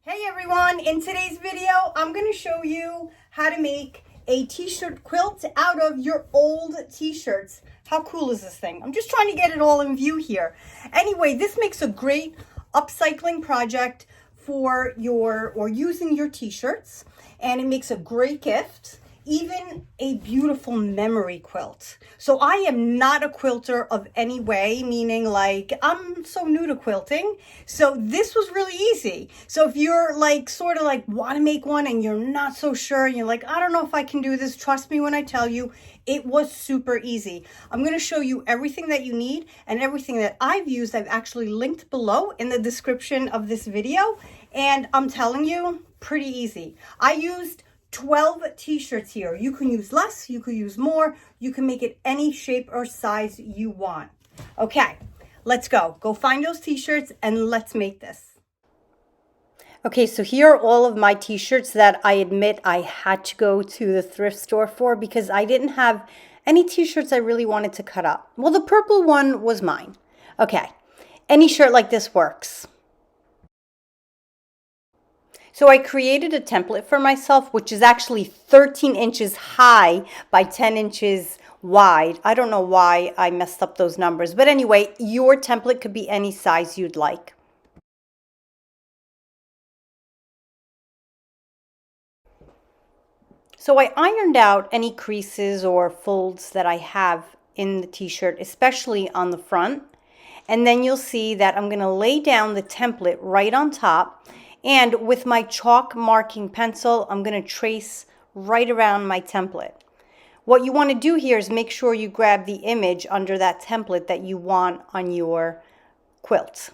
Hey everyone, in today's video, I'm going to show you how to make a t-shirt quilt out of your old t-shirts. How cool is this thing? I'm just trying to get it all in view here. Anyway, this makes a great upcycling project for using your t-shirts, and it makes a great gift. Even a beautiful memory quilt. So I am not a quilter of any way, meaning like I'm so new to quilting. So this was really easy. So if you're like sort of like want to make one and you're not so sure, and you're like, I don't know if I can do this, trust me when I tell you, it was super easy. I'm going to show you everything that you need, and everything that I've used I've actually linked below in the description of this video. And I'm telling you, pretty easy. I used 12 t-shirts here. You can use less, you could use more, you can make it any shape or size you want. Okay, let's go. Go find those t-shirts and let's make this. Okay, so here are all of my t-shirts that I admit I had to go to the thrift store for because I didn't have any t-shirts I really wanted to cut up. Well, the purple one was mine. Okay, any shirt like this works. So I created a template for myself, which is actually 13 inches high by 10 inches wide. I don't know why I messed up those numbers, but anyway, your template could be any size you'd like. So I ironed out any creases or folds that I have in the t-shirt, especially on the front. And then you'll see that I'm going to lay down the template right on top. And with my chalk marking pencil, I'm going to trace right around my template. What you want to do here is make sure you grab the image under that template that you want on your quilt.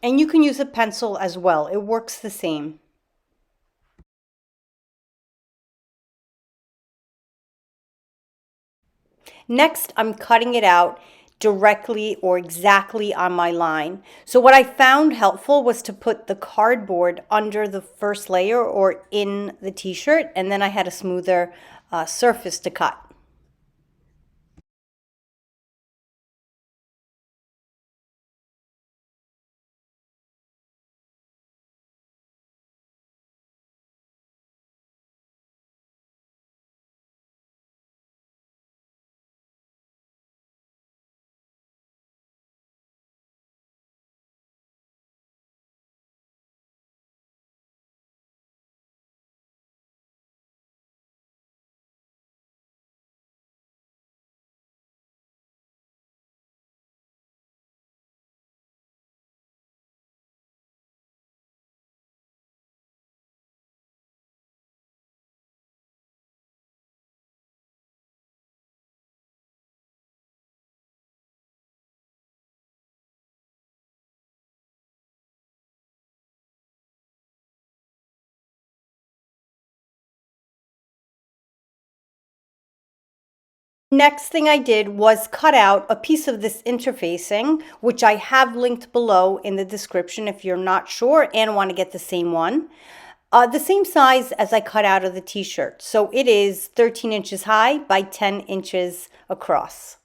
And you can use a pencil as well. It works the same. Next, I'm cutting it out directly or exactly on my line. So what I found helpful was to put the cardboard under the first layer or in the t-shirt, and then I had a smoother surface to cut. Next thing I did was cut out a piece of this interfacing, which I have linked below in the description if you're not sure and want to get the same one. The same size as I cut out of the t-shirt. So it is 13 inches high by 10 inches across.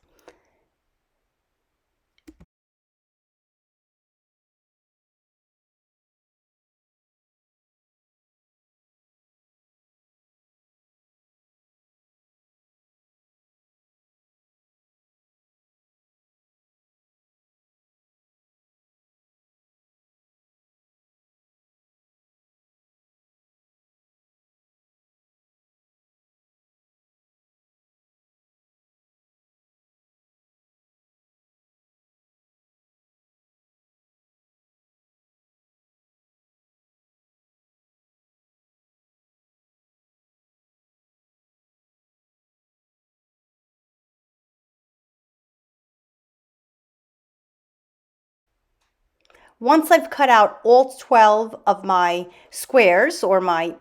once I've cut out all 12 of my squares or my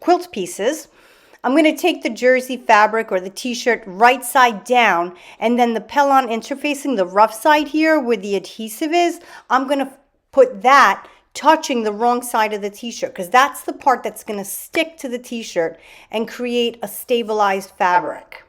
quilt pieces, I'm going to take the jersey fabric or the t-shirt right side down, and then the Pellon interfacing, the rough side here where the adhesive is, I'm going to put that touching the wrong side of the t-shirt, because that's the part that's going to stick to the t-shirt and create a stabilized fabric.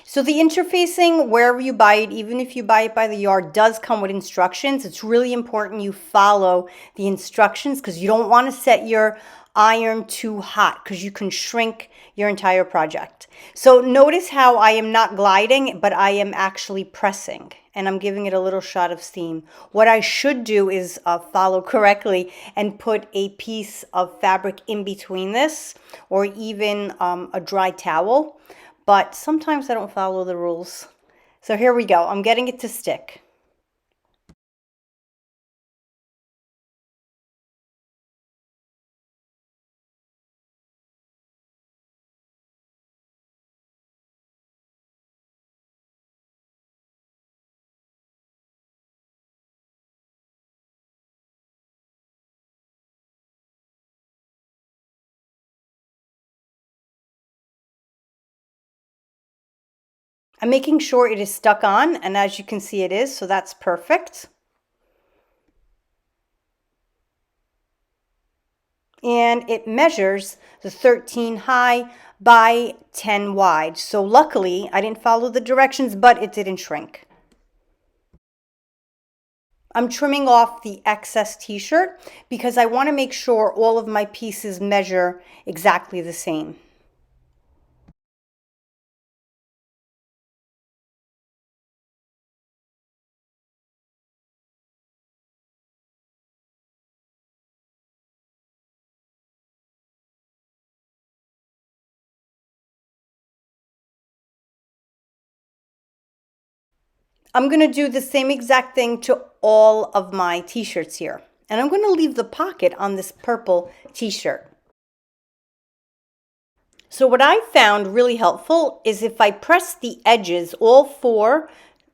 So the interfacing, wherever you buy it, even if you buy it by the yard, does come with instructions. It's really important you follow the instructions, because you don't want to set your iron too hot, because you can shrink your entire project. So notice how I am not gliding, but I am actually pressing, and I'm giving it a little shot of steam. What I should do is follow correctly and put a piece of fabric in between this, or even a dry towel. But sometimes I don't follow the rules. So here we go. I'm getting it to stick. I'm making sure it is stuck on, and as you can see it is, so that's perfect. And it measures the 13 high by 10 wide. So luckily I didn't follow the directions, but it didn't shrink. I'm trimming off the excess t-shirt because I want to make sure all of my pieces measure exactly the same. I'm going to do the same exact thing to all of my t-shirts here. And I'm going to leave the pocket on this purple t-shirt. So what I found really helpful is if I press the edges, all 4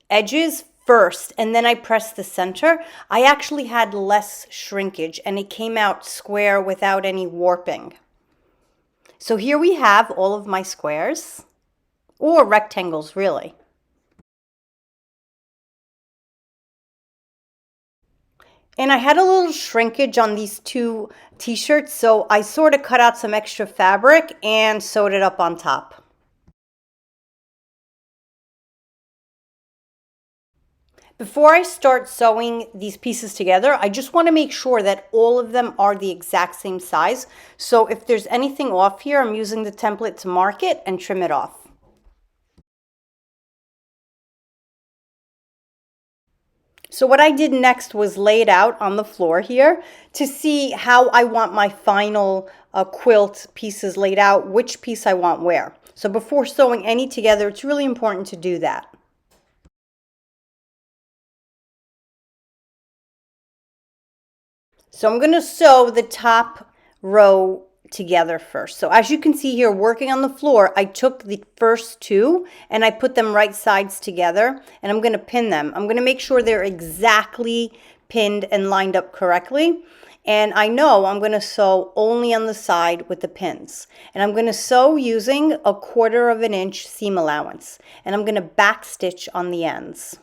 edges first, and then I press the center, I actually had less shrinkage and it came out square without any warping. So here we have all of my squares, or rectangles really. And I had a little shrinkage on these 2 t-shirts, so I sort of cut out some extra fabric and sewed it up on top. Before I start sewing these pieces together, I just want to make sure that all of them are the exact same size. So if there's anything off here, I'm using the template to mark it and trim it off. So what I did next was lay it out on the floor here to see how I want my final quilt pieces laid out, which piece I want where. So before sewing any together, it's really important to do that. So I'm going to sew the top row together first. So as you can see here, working on the floor, I took the first 2 and I put them right sides together, and I'm going to pin them. I'm going to make sure they're exactly pinned and lined up correctly. And I know I'm going to sew only on the side with the pins. And I'm going to sew using a 1/4 inch seam allowance. And I'm going to back stitch on the ends.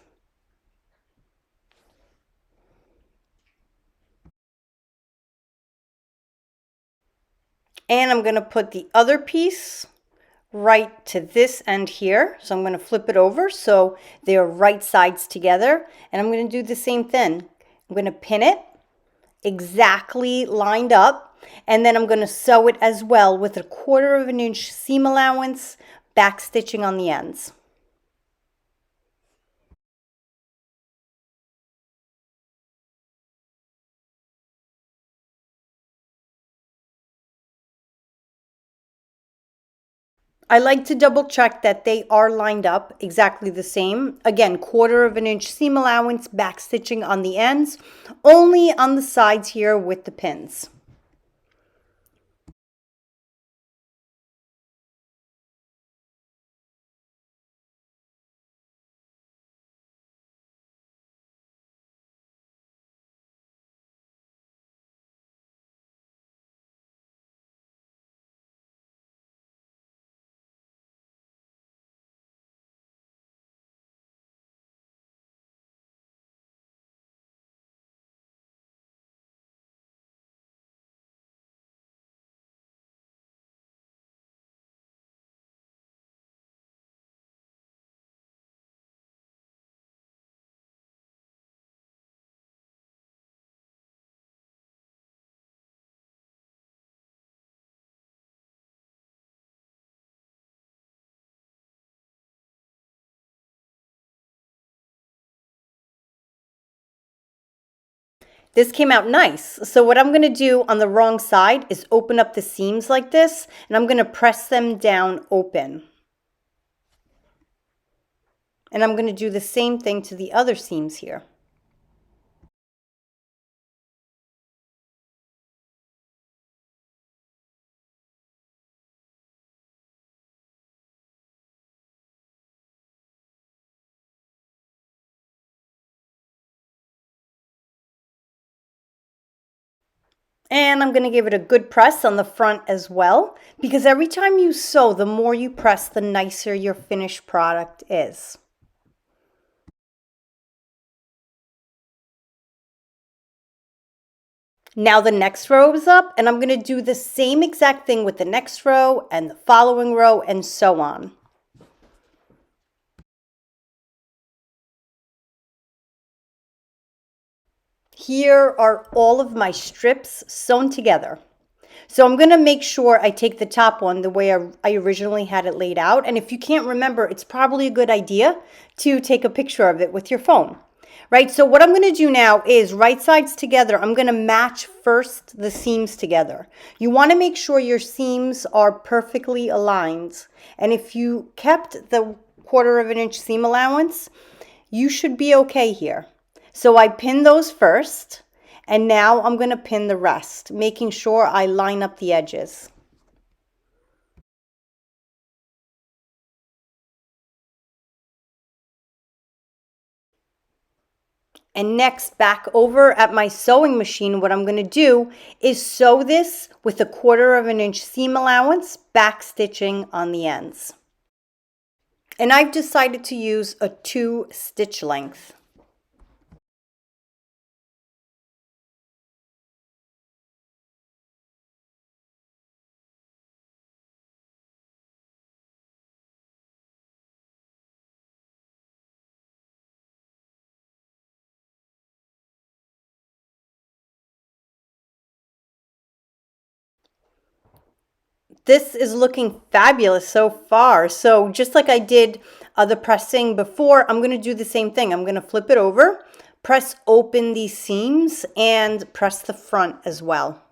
And I'm going to put the other piece right to this end here. So I'm going to flip it over so they're right sides together. And I'm going to do the same thing. I'm going to pin it exactly lined up. And then I'm going to sew it as well with a 1/4 inch seam allowance, back stitching on the ends. I like to double check that they are lined up exactly the same. Again, 1/4 inch seam allowance, back stitching on the ends, only on the sides here with the pins. This came out nice. So what I'm going to do on the wrong side is open up the seams like this, and I'm going to press them down open. And I'm going to do the same thing to the other seams here. And I'm going to give it a good press on the front as well, because every time you sew, the more you press, the nicer your finished product is. Now the next row is up, and I'm going to do the same exact thing with the next row and the following row and so on. Here are all of my strips sewn together. So I'm going to make sure I take the top one the way I originally had it laid out. And if you can't remember, it's probably a good idea to take a picture of it with your phone. Right, so what I'm going to do now is right sides together. I'm going to match first the seams together. You want to make sure your seams are perfectly aligned. And if you kept the 1/4 inch seam allowance, you should be okay here. So I pinned those first, and now I'm going to pin the rest, making sure I line up the edges. And next, back over at my sewing machine, what I'm going to do is sew this with a 1/4 inch seam allowance, back stitching on the ends. And I've decided to use a 2 stitch length. This is looking fabulous so far. So just like I did the pressing before, I'm going to do the same thing. I'm going to flip it over, press open these seams, and press the front as well.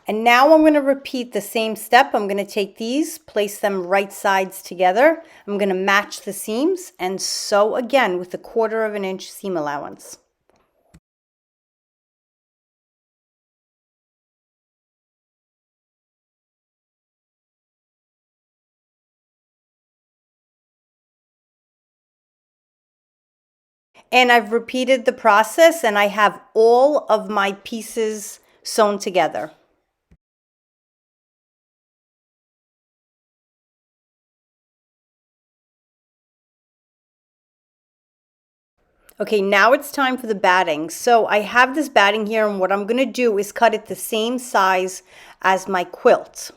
And now I'm going to repeat the same step. I'm going to take these, place them right sides together. I'm going to match the seams and sew again with the 1/4 inch seam allowance. And I've repeated the process, and I have all of my pieces sewn together. Okay, now it's time for the batting. So I have this batting here, and what I'm going to do is cut it the same size as my quilt.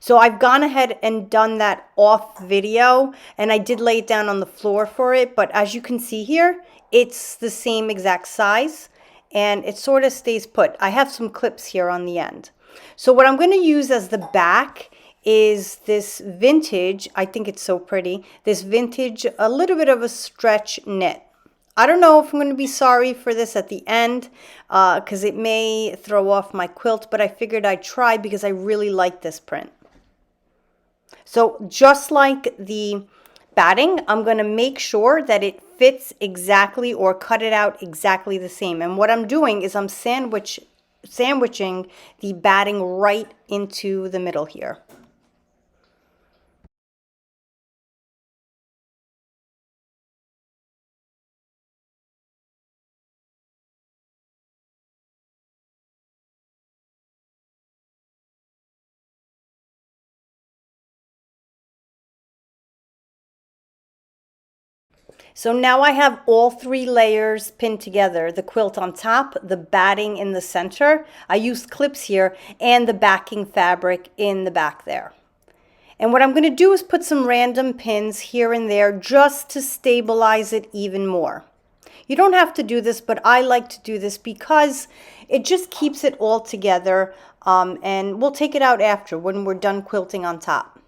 So I've gone ahead and done that off video, and I did lay it down on the floor for it, but as you can see here, it's the same exact size, and it sort of stays put. I have some clips here on the end. So what I'm going to use as the back is this vintage, I think it's so pretty, this vintage, a little bit of a stretch knit. I don't know if I'm going to be sorry for this at the end because it may throw off my quilt, but I figured I'd try because I really like this print. So just like the batting, I'm going to make sure that it fits exactly or cut it out exactly the same. And what I'm doing is I'm sandwiching the batting right into the middle here. So now I have all 3 layers pinned together, the quilt on top, the batting in the center. I used clips here and the backing fabric in the back there. And what I'm going to do is put some random pins here and there just to stabilize it even more. You don't have to do this, but I like to do this because it just keeps it all together, and we'll take it out after when we're done quilting on top.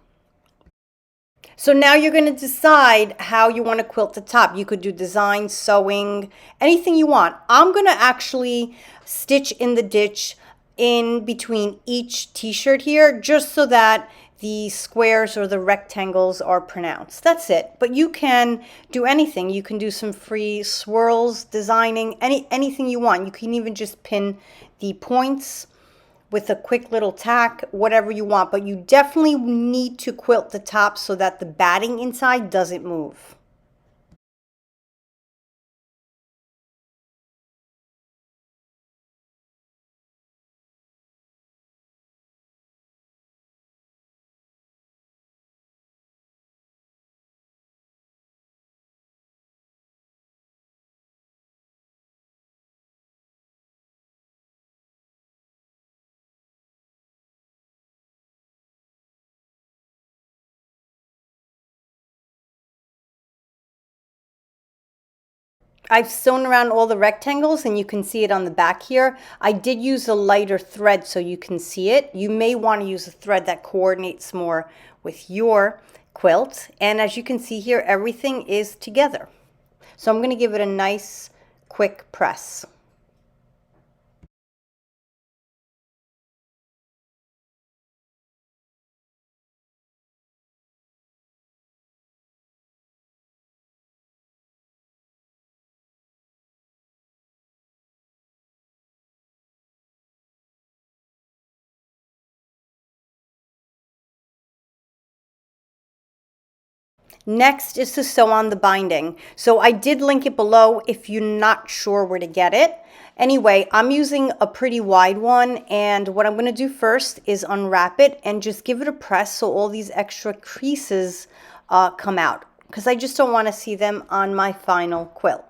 So now you're going to decide how you want to quilt the top. You could do design, sewing, anything you want. I'm going to actually stitch in the ditch in between each t-shirt here, just so that the squares or the rectangles are pronounced. That's it. But you can do anything. You can do some free swirls, designing, anything you want. You can even just pin the points with a quick little tack, whatever you want, but you definitely need to quilt the top so that the batting inside doesn't move. I've sewn around all the rectangles and you can see it on the back here. I did use a lighter thread so you can see it. You may want to use a thread that coordinates more with your quilt. And as you can see here, everything is together. So I'm going to give it a nice quick press. Next is to sew on the binding. So I did link it below if you're not sure where to get it. Anyway, I'm using a pretty wide one, and what I'm going to do first is unwrap it and just give it a press so all these extra creases come out, because I just don't want to see them on my final quilt.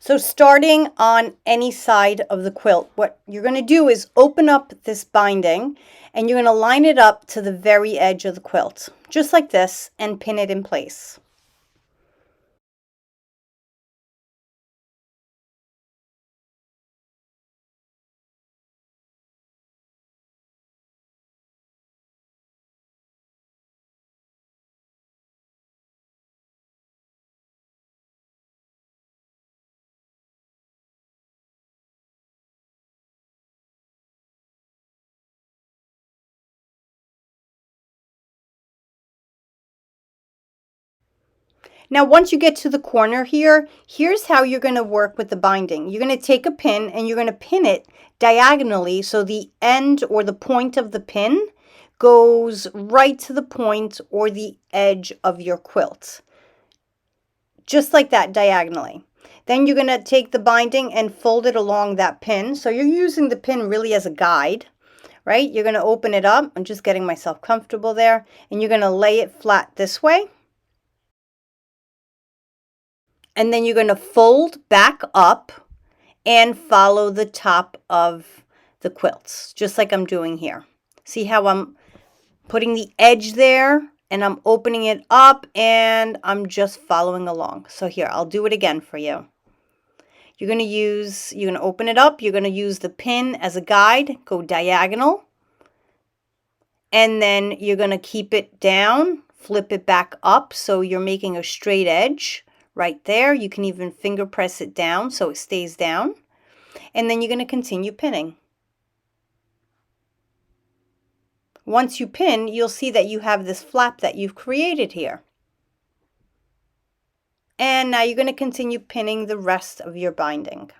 So starting on any side of the quilt, what you're going to do is open up this binding and you're going to line it up to the very edge of the quilt, just like this, and pin it in place. Now, once you get to the corner here, here's how you're going to work with the binding. You're going to take a pin and you're going to pin it diagonally so the end or the point of the pin goes right to the point or the edge of your quilt. Just like that, diagonally. Then you're going to take the binding and fold it along that pin. So you're using the pin really as a guide, right? You're going to open it up. I'm just getting myself comfortable there. And you're going to lay it flat this way. And then you're going to fold back up and follow the top of the quilts, just like I'm doing here. See how I'm putting the edge there and I'm opening it up and I'm just following along. So here, I'll do it again for you. You're going to open it up. You're going to use the pin as a guide, go diagonal. And then you're going to keep it down, flip it back up so you're making a straight edge right there. You can even finger press it down so it stays down. And then you're going to continue pinning. Once you pin, you'll see that you have this flap that you've created here. And now you're going to continue pinning the rest of your binding.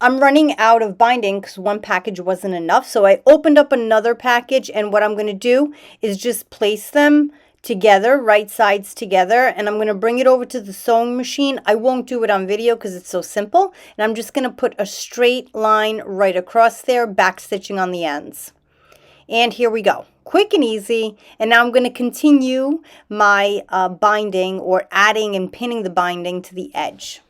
I'm running out of binding because one package wasn't enough. So I opened up another package, and what I'm going to do is just place them together, right sides together, and I'm going to bring it over to the sewing machine. I won't do it on video because it's so simple. And I'm just going to put a straight line right across there, back stitching on the ends. And here we go. Quick and easy. And now I'm going to continue my binding, or adding and pinning the binding to the edge.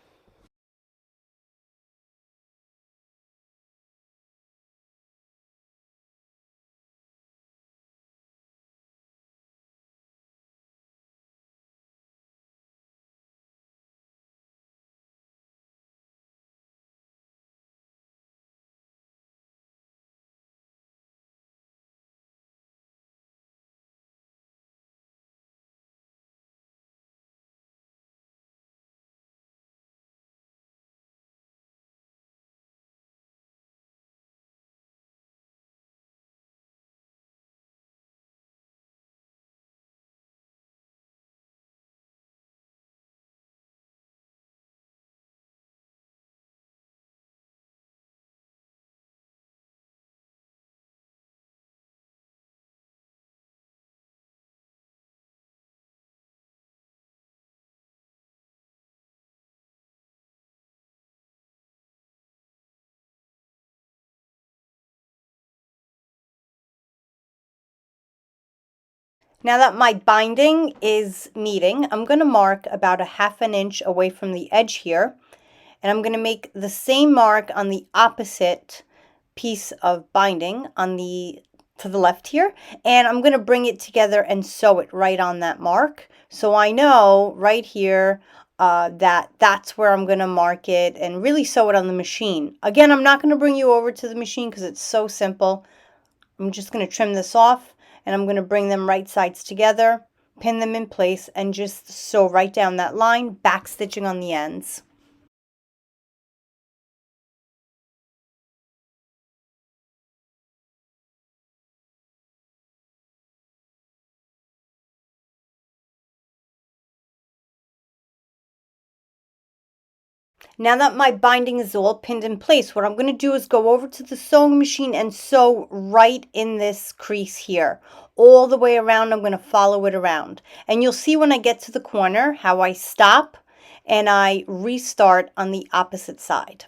Now that my binding is meeting, I'm going to mark about a 1/2 inch away from the edge here. And I'm going to make the same mark on the opposite piece of binding on to the left here. And I'm going to bring it together and sew it right on that mark. So I know right here that's where I'm going to mark it and really sew it on the machine. Again, I'm not going to bring you over to the machine because it's so simple. I'm just going to trim this off, and I'm going to bring them right sides together, pin them in place, and just sew right down that line, back stitching on the ends. Now that my binding is all pinned in place, what I'm going to do is go over to the sewing machine and sew right in this crease here. All the way around, I'm going to follow it around. And you'll see when I get to the corner how I stop and I restart on the opposite side.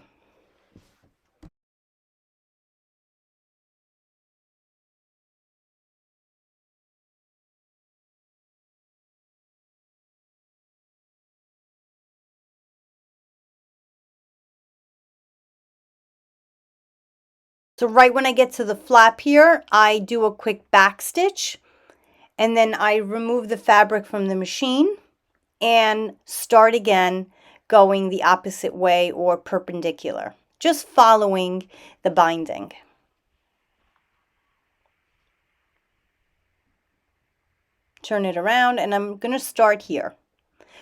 So right when I get to the flap here, I do a quick back stitch, and then I remove the fabric from the machine and start again going the opposite way, or perpendicular, just following the binding. Turn it around, and I'm going to start here.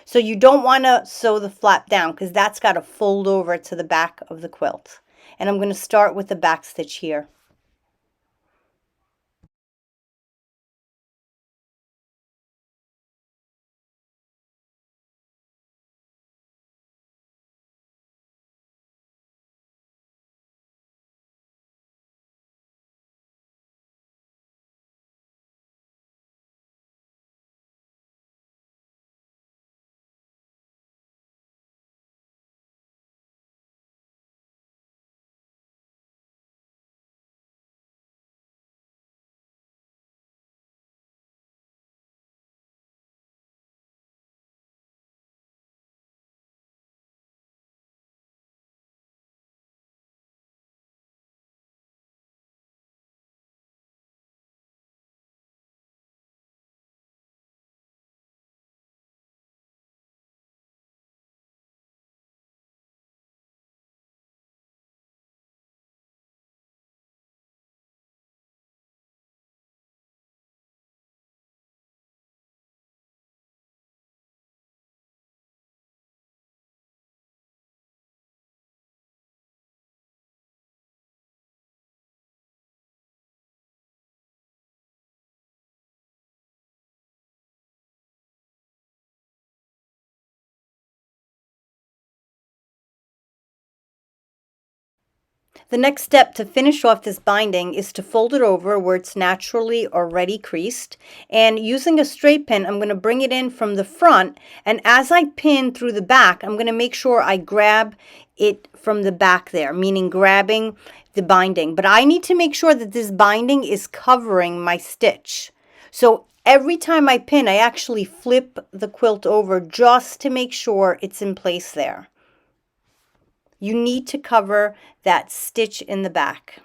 So you don't want to sew the flap down because that's got to fold over to the back of the quilt. And I'm going to start with the back stitch here. The next step to finish off this binding is to fold it over where it's naturally already creased, and using a straight pin I'm going to bring it in from the front, and as I pin through the back I'm going to make sure I grab it from the back there, meaning grabbing the binding, but I need to make sure that this binding is covering my stitch. So every time I pin I actually flip the quilt over just to make sure it's in place there. You need to cover that stitch in the back.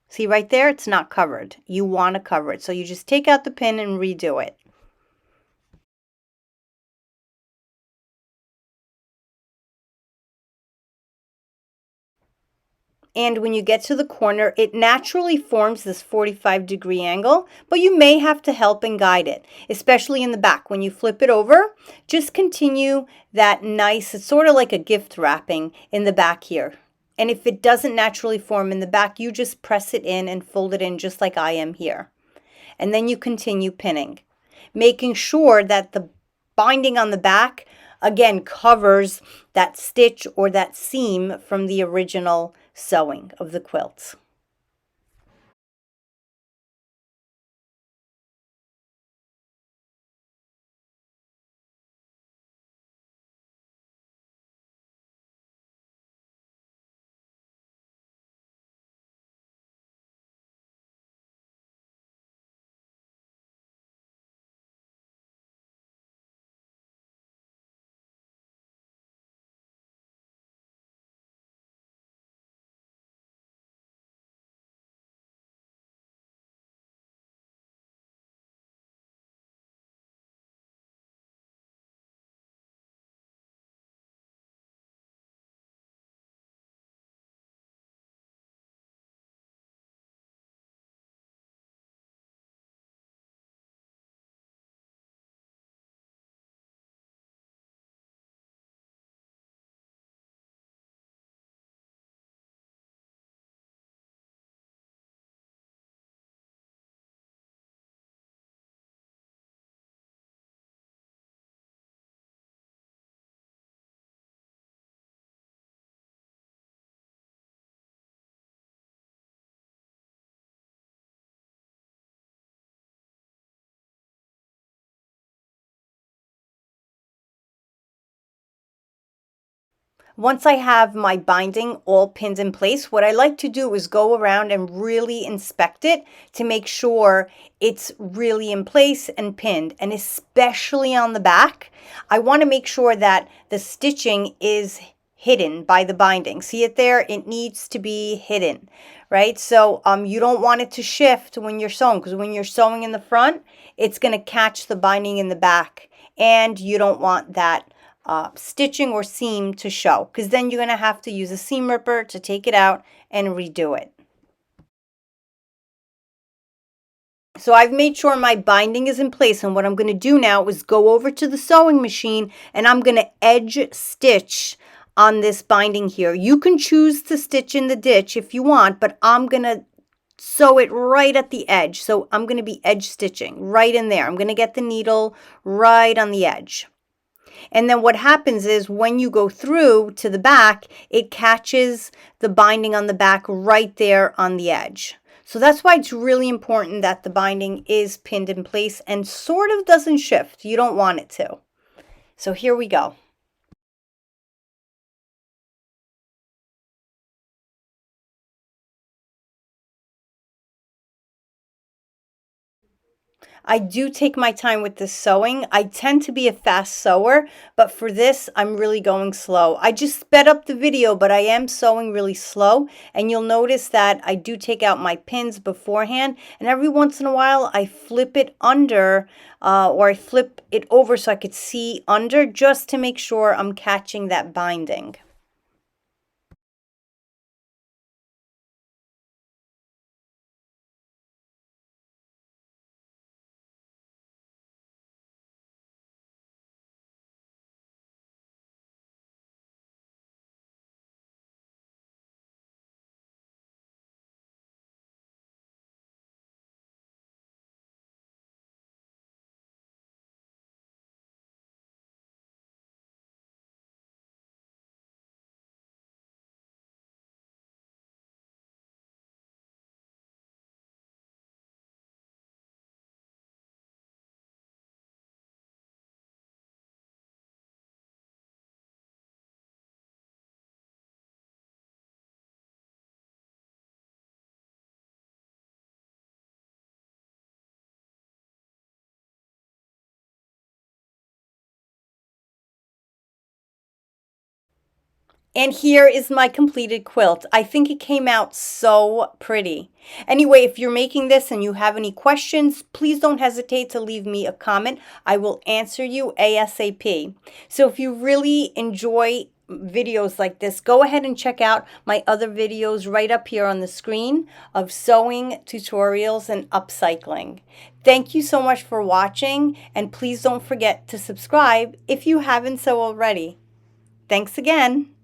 See right there, it's not covered. You want to cover it. So you just take out the pin and redo it. And when you get to the corner, it naturally forms this 45-degree angle, but you may have to help and guide it, especially in the back. When you flip it over, just continue that nice, it's sort of like a gift wrapping in the back here. And if it doesn't naturally form in the back, you just press it in and fold it in just like I am here. And then you continue pinning, making sure that the binding on the back again covers that stitch or that seam from the original sewing of the quilt. Once I have my binding all pinned in place, what I like to do is go around and really inspect it to make sure it's really in place and pinned. And especially on the back, I want to make sure that the stitching is hidden by the binding. See it there? It needs to be hidden, right? So you don't want it to shift when you're sewing, because when you're sewing in the front, it's going to catch the binding in the back, and you don't want that stitching or seam to show, because then you're going to have to use a seam ripper to take it out and redo it. So I've made sure my binding is in place, and what I'm going to do now is go over to the sewing machine and I'm going to edge stitch on this binding here. You can choose to stitch in the ditch if you want, but I'm going to sew it right at the edge. So I'm going to be edge stitching right in there. I'm going to get the needle right on the edge. And then what happens is when you go through to the back, it catches the binding on the back right there on the edge. So that's why it's really important that the binding is pinned in place and sort of doesn't shift. You don't want it to. So here we go. I do take my time with this sewing. I tend to be a fast sewer, but for this, I'm really going slow. I just sped up the video, but I am sewing really slow. And you'll notice that I do take out my pins beforehand. And every once in a while, I flip it under or I flip it over so I could see under, just to make sure I'm catching that binding. And here is my completed quilt. I think it came out so pretty. Anyway, if you're making this and you have any questions, please don't hesitate to leave me a comment. I will answer you ASAP. So if you really enjoy videos like this, go ahead and check out my other videos right up here on the screen of sewing tutorials and upcycling. Thank you so much for watching, and please don't forget to subscribe if you haven't so already. Thanks again.